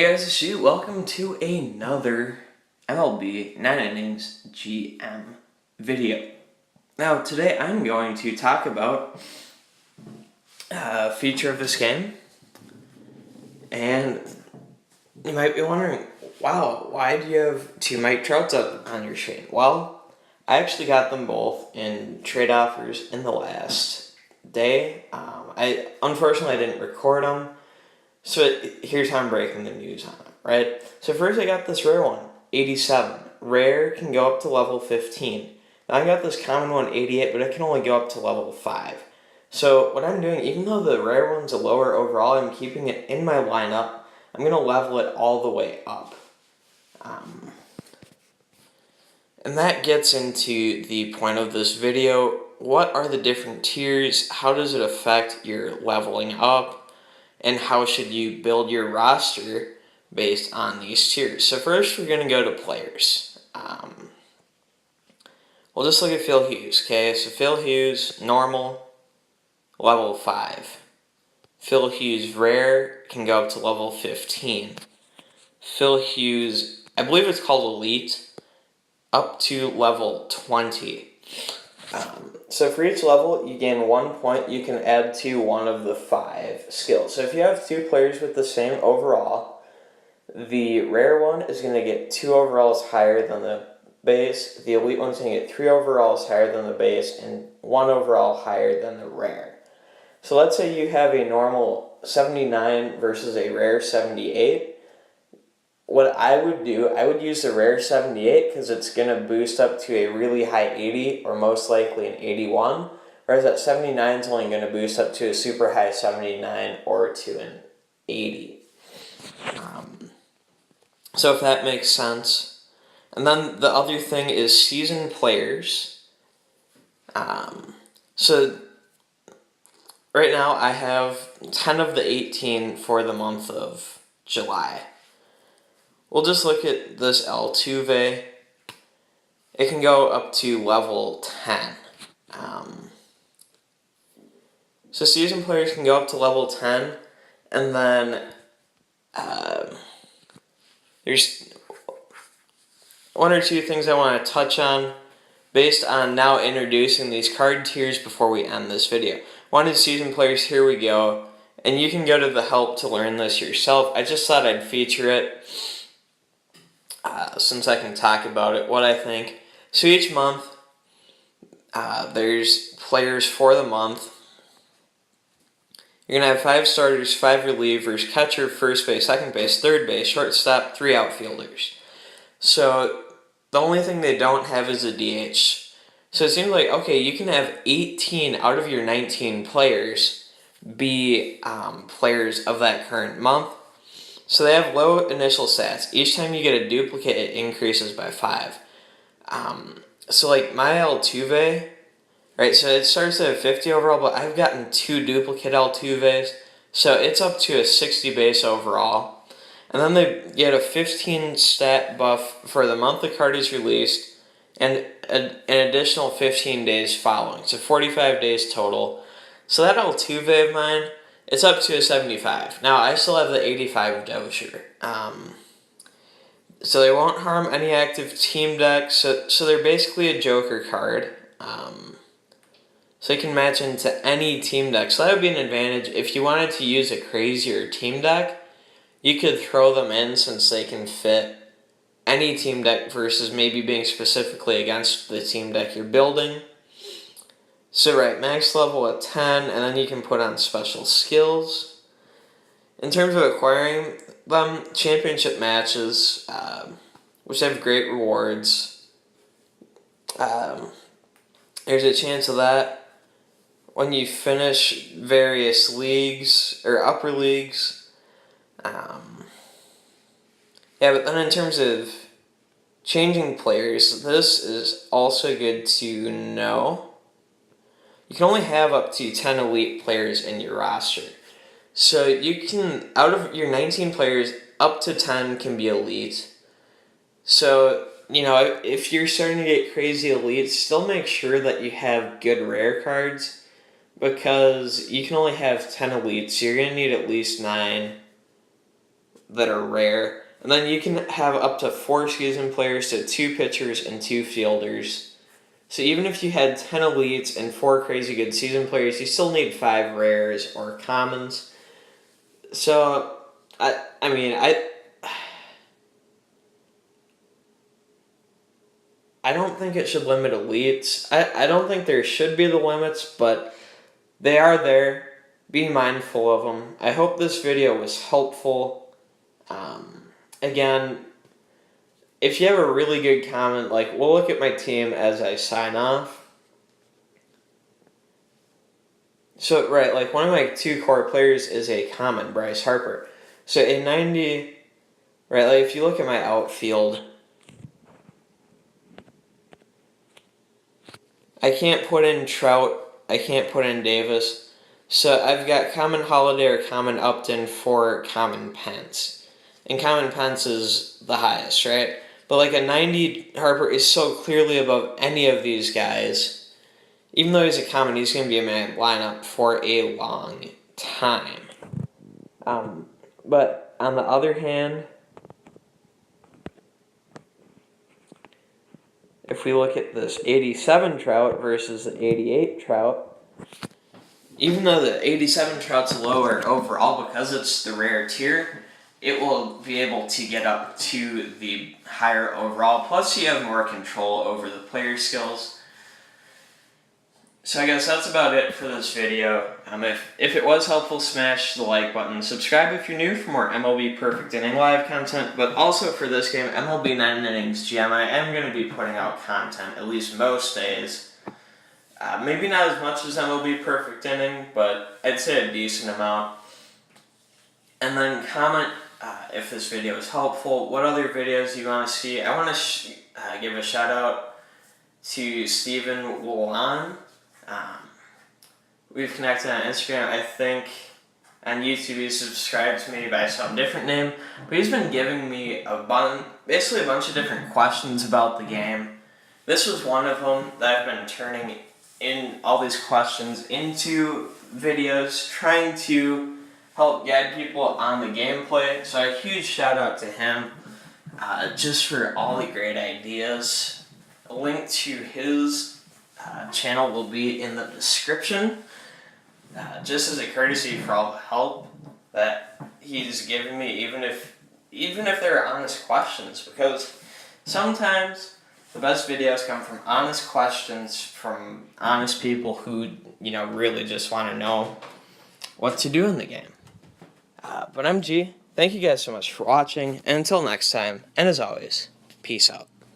Hey guys, it's Hughes. Welcome to another MLB 9 Innings GM video. Now today I'm going to talk about a feature of this game, and you might be wondering, wow, why do you have two Mike Trouts up on your screen? Well, I actually got them both in trade offers in the last day. Unfortunately I didn't record them. So here's how I'm breaking the news on it, right? So first I got this rare one, 87. Rare can go up to level 15. Now I got this common one, 88, but it can only go up to level 5. So what I'm doing, even though the rare one's a lower overall, I'm keeping it in my lineup. I'm going to level it all the way up. And that gets into the point of this video. What are the different tiers? How does it affect your leveling up? And how should you build your roster based on these tiers? So first we're going to go to players. We'll just look at Phil Hughes, okay? So Phil Hughes, normal, level 5. Phil Hughes, rare, can go up to level 15. Phil Hughes, I believe it's called elite, up to level 20. So for each level, you gain 1 point you can add to one of the 5 skills. So if you have 2 players with the same overall, the rare one is going to get 2 overalls higher than the base, the elite one's going to get 3 overalls higher than the base, and 1 overall higher than the rare. So let's say you have a normal 79 versus a rare 78. What I would do, I would use the rare 78 because it's going to boost up to a really high 80 or most likely an 81, whereas that 79 is only going to boost up to a super high 79 or to an 80. So if that makes sense. And then the other thing is seasoned players. So right now I have 10 of the 18 for the month of July. We'll just look at this Altuve. It can go up to level 10. So season players can go up to level 10, and then there's 1 or 2 things I want to touch on based on now introducing these card tiers before we end this video. One is season players, here we go, and you can go to the help to learn this yourself. I just thought I'd feature it. Since I can talk about it, what I think. So each month, there's players for the month. You're going to have 5 starters, 5 relievers, catcher, first base, second base, third base, shortstop, 3 outfielders. So the only thing they don't have is a DH. So it seems like, okay, you can have 18 out of your 19 players be players of that current month. So they have low initial stats. Each time you get a duplicate, it increases by 5. So like my Altuve, right, so it starts at a 50 overall, but I've gotten 2 duplicate Altuves, so it's up to a 60 base overall. And then they get a 15 stat buff for the month the card is released, and an additional 15 days following, so 45 days total. So that Altuve of mine, it's up to a 75. Now, I still have the 85 Dozier. So they won't harm any active team decks. So they're basically a Joker card. So they can match into any team deck. So that would be an advantage. If you wanted to use a crazier team deck, you could throw them in since they can fit any team deck versus maybe being specifically against the team deck you're building. So right, max level at 10, and then you can put on special skills. In terms of acquiring them, championship matches, which have great rewards. There's a chance of that when you finish various leagues, or upper leagues. Yeah, but then in terms of changing players, this is also good to know. You can only have up to 10 elite players in your roster. So you can, out of your 19 players, up to 10 can be elite. So, you know, if you're starting to get crazy elites, still make sure that you have good rare cards, because you can only have 10 elites, so you're going to need at least 9 that are rare. And then you can have up to 4 season players, so 2 pitchers and 2 fielders. So even if you had 10 elites and 4 crazy good season players, you still need 5 rares or commons. So, I mean, I don't think it should limit elites. I don't think there should be the limits, but they are there. Be mindful of them. I hope this video was helpful. Again, if you have a really good comment, like, we'll look at my team as I sign off. So, right, like, one of my 2 core players is a common, Bryce Harper. So, a 90, right, like, if you look at my outfield, I can't put in Trout, I can't put in Davis. So, I've got common Holiday or common Upton for common Pence. And common Pence is the highest, right? But like a 90 Harper is so clearly above any of these guys. Even though he's a common, he's going to be in my lineup for a long time. But on the other hand, if we look at this 87 Trout versus the 88 Trout, even though the 87 Trout's lower overall because it's the rare tier, it will be able to get up to the higher overall. Plus, you have more control over the player skills. So I guess that's about it for this video. If it was helpful, smash the like button. Subscribe if you're new for more MLB Perfect Inning Live content. But also for this game, MLB 9 Innings GM, I am going to be putting out content at least most days. Maybe not as much as MLB Perfect Inning, but I'd say a decent amount. And then comment if this video is helpful, what other videos you want to see. I want to give a shout out to Steven Woolan. We've connected on Instagram. I think on YouTube he's subscribed to me by some different name, but he's been giving me basically a bunch of different questions about the game. This was one of them that I've been turning in all these questions into videos, trying to help guide people on the gameplay. So a huge shout out to him just for all the great ideas. A link to his channel will be in the description. Just as a courtesy for all the help that he's given me, even if they're honest questions, because sometimes the best videos come from honest questions from honest people who really just want to know what to do in the game. But I'm G. Thank you guys so much for watching, and until next time, and as always, peace out.